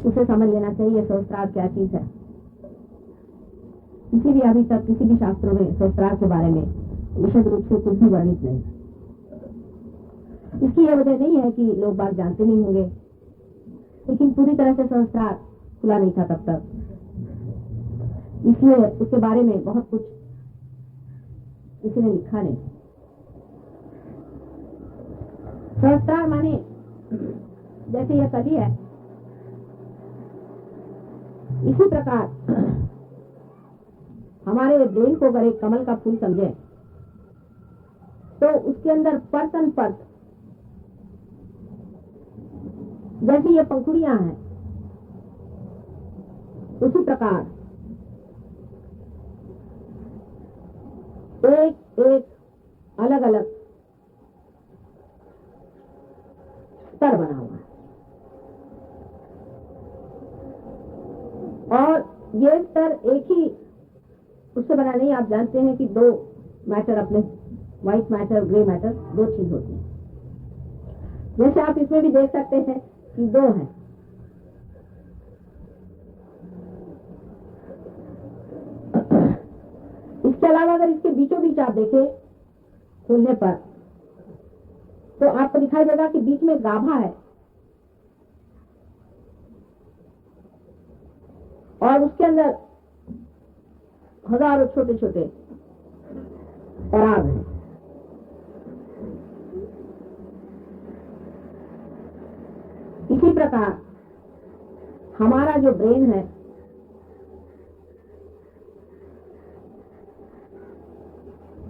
उसे समझ लेना चाहिए सहस्त्रार क्या चीज है। किसी भी अभी तक किसी भी शास्त्रों में सहस्त्रार के बारे में विशद रूप से कुछ भी वर्णित नहीं। इसकी यह वजह नहीं है कि लोग बात जानते नहीं होंगे, लेकिन पूरी तरह से सहस्त्रार खुला नहीं था तब तक, इसलिए उसके बारे में बहुत कुछ किसी ने लिखा नहीं। सहस्त्रार माने जैसे यह कली है, इसी प्रकार हमारे ब्रेन को अगर एक कमल का फूल समझे तो उसके अंदर परतन परत जैसी ये पंखुड़ियां हैं, उसी प्रकार एक एक अलग अलग स्तर बना हुआ है। और ये स्तर एक ही उससे बना नहीं। आप जानते हैं कि दो मैटर अपने, व्हाइट मैटर ग्रे मैटर, दो चीज होती है। जैसे आप इसमें भी देख सकते हैं कि दो हैं। इसके अलावा अगर इसके बीचों बीच आप देखें खोलने पर तो आपको दिखाई देगा कि बीच में गाभा है और उसके अंदर हजारों छोटे छोटे पराग हैं। इसी प्रकार हमारा जो ब्रेन है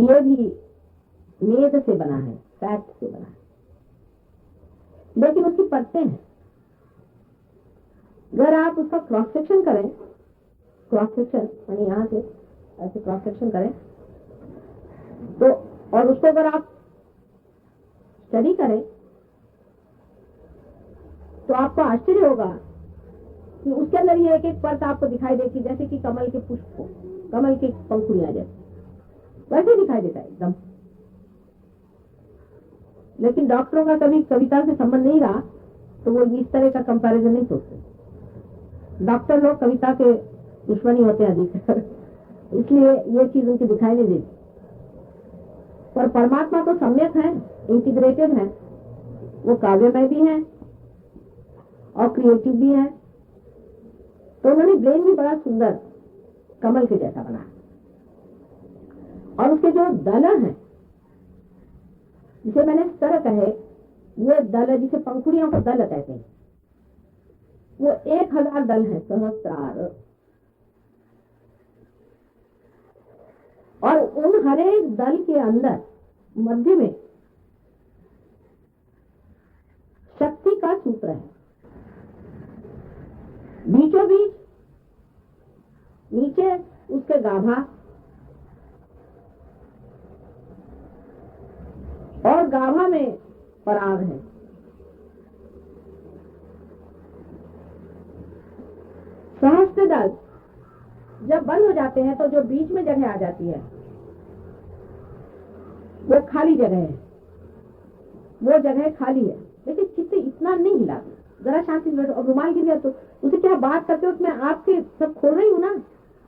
ये भी मेद से बना है, फैट से बना है, लेकिन उसकी परतें हैं। अगर आप उसका क्रॉस सेक्शन करें, क्रॉस सेक्शन यानी यहां से ऐसे क्रॉस सेक्शन करें तो, और उसको अगर आप स्टडी करें तो आपको आश्चर्य होगा कि उसके अंदर ये एक एक परत आपको दिखाई देती, जैसे कि कमल के पुष्प, कमल के पंखुड़ियां जैसे वैसे दिखाई देता है एकदम। लेकिन डॉक्टरों का कभी कविता से संबंध नहीं रहा तो वो इस तरह का कंपैरिजन नहीं सोचते। डॉक्टर लोग कविता के दुश्मनी होते हैं अधिक इसलिए ये चीज उनकी दिखाई नहीं देती। पर परमात्मा तो सम्यक है, इंटीग्रेटेड है, वो काव्यमय भी है और क्रिएटिव भी है। तो उन्होंने ब्रेन भी बड़ा सुंदर कमल के जैसा बनाया और उसके जो दल हैं, जिसे मैंने स्तर कहे, ये दल जिसे पंखुड़ियों को दल कहते हैं, वो 1000 दल है, सहस्त्रार। और उन हर एक दल के अंदर मध्य में शक्ति का सूत्र है। बीचों बीच नीचे उसके गाभा और गाभा में पराग है। सहस्त्र दल जब बंद हो जाते हैं तो जो बीच में जगह आ जाती है वो खाली जगह है, वो जगह खाली है। लेकिन चित्त इतना नहीं हिला, जरा शांति से बैठो। और रुमाल गिर गया तो उसे क्या बात करते हो, उसमें आपके सब खोल रही हूँ ना,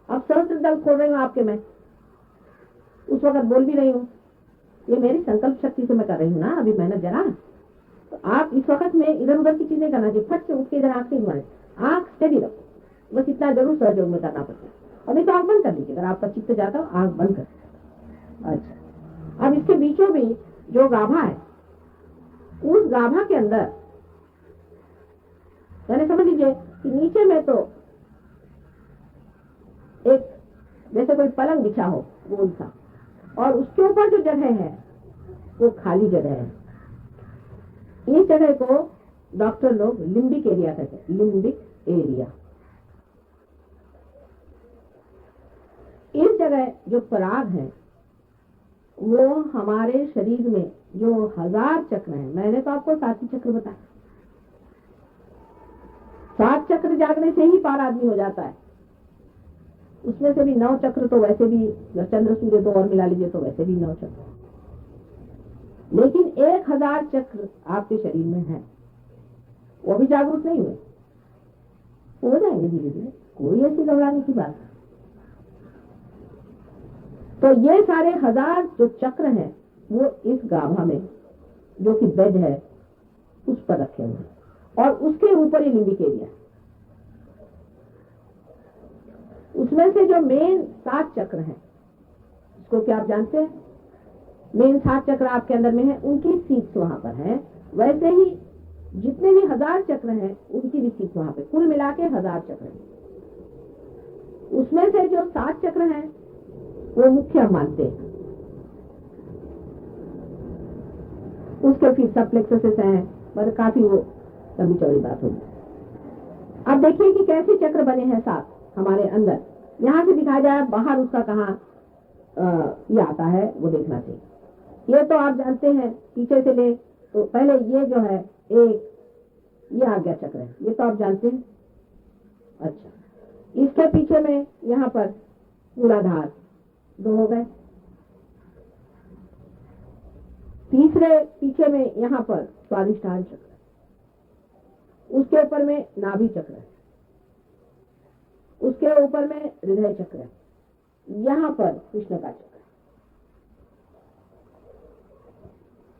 अब सहस्त्र दल खोल रही हूँ आपके, मैं उस वक्त बोल भी रही हूँ, ये मेरी संकल्प शक्ति से मैं कर रही हूँ ना अभी मेहनत जरा। तो आप इस वक्त में इधर उधर की चीजें करना चाहिए, फट से उठ के इधर आंख नहीं घुमाए, आंख स्टेडी रखो, बस इतना जरूर सहयोग में करना पड़ता है। और नहीं तो आंख बंद कर लीजिए, अगर आपका चित्त जाता हो आंख बंद कर। अच्छा, अब इसके बीचों बीच जो गाभा है, उस गाभा के अंदर मैंने समझ लीजिए कि नीचे में तो एक जैसे कोई पलंग बिछा हो गोल सा, और उसके ऊपर जो जगह है वो खाली जगह है। इस जगह को डॉक्टर लोग लिम्बिक एरिया कहते हैं, लिम्बिक एरिया। इस जगह जो पराग है वो हमारे शरीर में जो 1000 चक्र हैं, मैंने तो आपको 7 चक्र बताया, 7 चक्र जागने से ही पार आदमी हो जाता है। उसमें से भी 9 चक्र तो वैसे भी, चंद्र सूर्य तो और मिला लीजिए तो वैसे भी 9 चक्र, लेकिन 1000 चक्र आपके शरीर में है, वो भी जागरूक नहीं हुए। हो जाएंगे धीरे धीरे, कोई ऐसी घबराने की बात नहीं। तो ये सारे 1000 जो चक्र हैं वो इस गाभा में जो कि बेड है उस पर रखे हुए हैं, और उसके ऊपर ही लिम्बिक एरिया। उसमें से जो मेन 7 चक्र हैं, इसको क्या आप जानते हैं, मेन 7 चक्र आपके अंदर में है, उनकी सीट्स वहां पर है। वैसे ही जितने भी 1000 चक्र हैं उनकी भी सीट्स वहां पे, कुल मिला के 1000 चक्र हैं। उसमें से जो 7 चक्र हैं वो मुख्य हम मानते हैं, उसके फिर सब प्लेक्ससेस हैं, पर काफी वो लंबी चौड़ी बात होगी। अब देखिए कि कैसे चक्र बने हैं 7 हमारे अंदर, यहां से दिखाया जाए, बाहर उसका कहाँ ये आता है वो देखना चाहिए। ये तो आप जानते हैं, पीछे से ले तो पहले ये जो है एक ये आज्ञा चक्र है, ये तो आप जानते हैं। अच्छा, इसके पीछे में यहाँ पर मूलाधार 2 हो गए, तीसरे पीछे में यहाँ पर स्वादिष्ठान चक्र, उसके ऊपर में नाभि चक्र है, उसके ऊपर में हृदय चक्र है, यहाँ पर कृष्ण का चक्र है।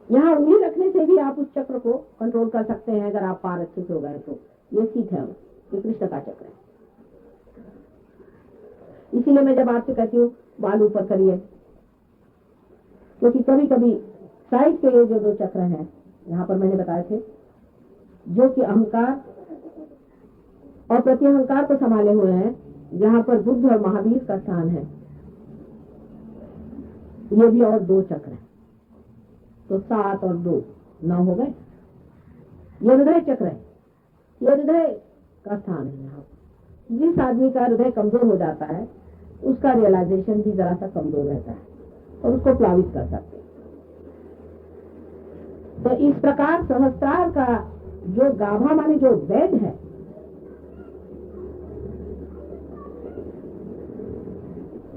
यहाँ उंगली रखने से भी आप उस चक्र को कंट्रोल कर सकते हैं, अगर आप पार अच्छे से हो गए तो। ये सीख है, ये कृष्ण का चक्र है। इसीलिए मैं जब आपसे कहती हूँ बाल ऊपर करिए, क्योंकि कभी कभी साइड के ये जो 2 चक्र हैं यहाँ पर मैंने बताए थे, जो कि अहंकार और प्रत्यहंकार को संभाले हुए हैं, जहाँ पर बुद्ध और महावीर का स्थान है, ये भी और 2 चक्र हैं, तो 7 और 2 9 हो गए। ये हृदय चक्र है, ये हृदय का स्थान है। यहाँ जिस आदमी का हृदय कमजोर हो जाता है उसका रियलाइजेशन भी जरा सा कमजोर रहता है और उसको प्लावित कर सकते हैं। तो इस प्रकार सहस्त्रार का जो गाभा माने जो बेड है,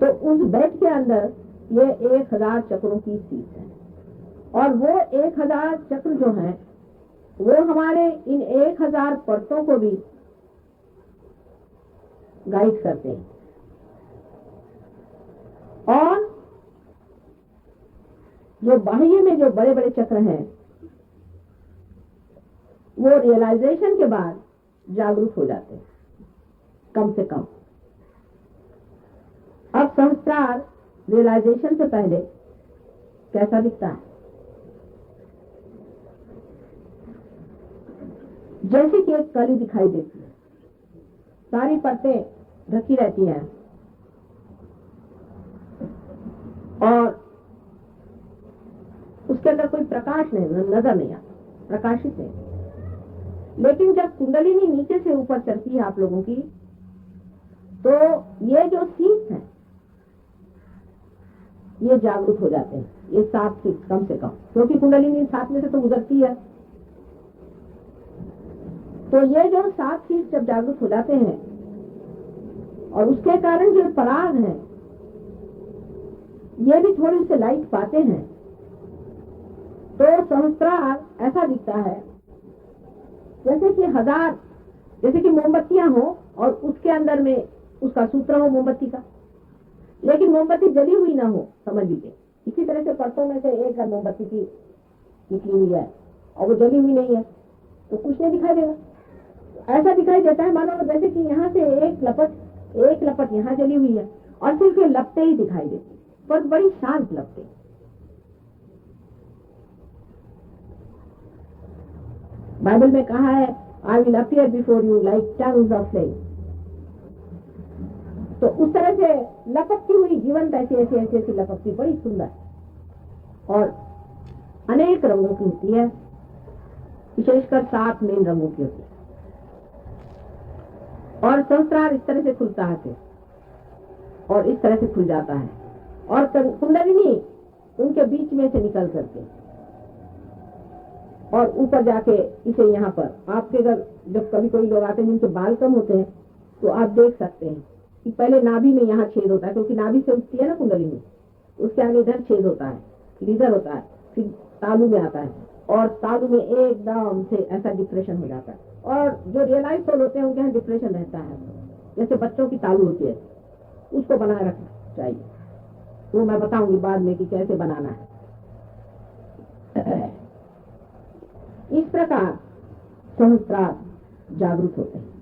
तो उस बेड के अंदर ये 1000 चक्रों की सीट है, और वो 1000 चक्र जो हैं वो हमारे इन 1000 परतों को भी गाइड करते हैं। और जो बाह्य में जो बड़े बड़े चक्र हैं वो रियलाइजेशन के बाद जागरूक हो जाते हैं, कम से कम। अब संस्कार रियलाइजेशन से पहले कैसा दिखता है? जैसे कि एक कली दिखाई देती है, सारी परतें ढकी रहती हैं और उसके अंदर कोई प्रकाश नहीं, नजर नहीं आता, प्रकाशित नहीं। लेकिन जब कुंडलिनी नीचे से ऊपर चढ़ती है आप लोगों की, तो ये जो सीट्स हैं ये जागरूक हो जाते हैं, ये 7 सीट्स कम से कम, क्योंकि कुंडलिनी 7 में से तो गुजरती है। तो ये जो 7 सीट्स जब जागरूक हो जाते हैं और उसके कारण जो पराग हैं ये भी थोड़ी से लाइट पाते हैं, तो सहस्त्रार ऐसा दिखता है जैसे कि 1000, जैसे कि मोमबत्तियां हो और उसके अंदर में उसका सूत्र हो मोमबत्ती का, लेकिन मोमबत्ती जली हुई ना हो, समझ लीजिए। इसी तरह से परतों में से एक मोमबत्ती की निकली हुई है और वो जली हुई नहीं है तो कुछ नहीं दिखाई देगा। ऐसा दिखाई देता है मानो जैसे कि यहाँ से एक लपट यहाँ जली हुई है और सिर्फ ये लपटे ही दिखाई देती, पर बड़ी शांत लपटे। बाइबल में कहा है, I will appear before you like tongues of flame. तो उस तरह से लपकती हुई जीवंत ऐसी लपकती, बड़ी सुंदर और अनेक रंगों की होती है, विशेषकर 7 मेन रंगों की होती है। और सहस्त्रार इस तरह से खुलता है और इस तरह से खुल जाता है, और कुंडलिनी उनके बीच में से निकल करके और ऊपर जाके इसे यहाँ पर आपके घर जब कभी कोई लोग आते हैं जिनके बाल कम होते हैं तो आप देख सकते हैं कि पहले नाभि में यहाँ छेद होता है, क्योंकि नाभि से उठती है ना कुंडलिनी, उसके आगे इधर छेद होता है, फिर इधर होता है, फिर तालू में आता है और तालू में एकदम से ऐसा डिप्रेशन हो जाता है और जो रियलाइज सोल होते हैं उनके यहाँ डिप्रेशन रहता है, जैसे बच्चों की तालू होती है, उसको बनाए रखना चाहिए। वो मैं बताऊंगी बाद में कि कैसे बनाना है। इस प्रकार सहस्त्रार जागरूक होते हैं।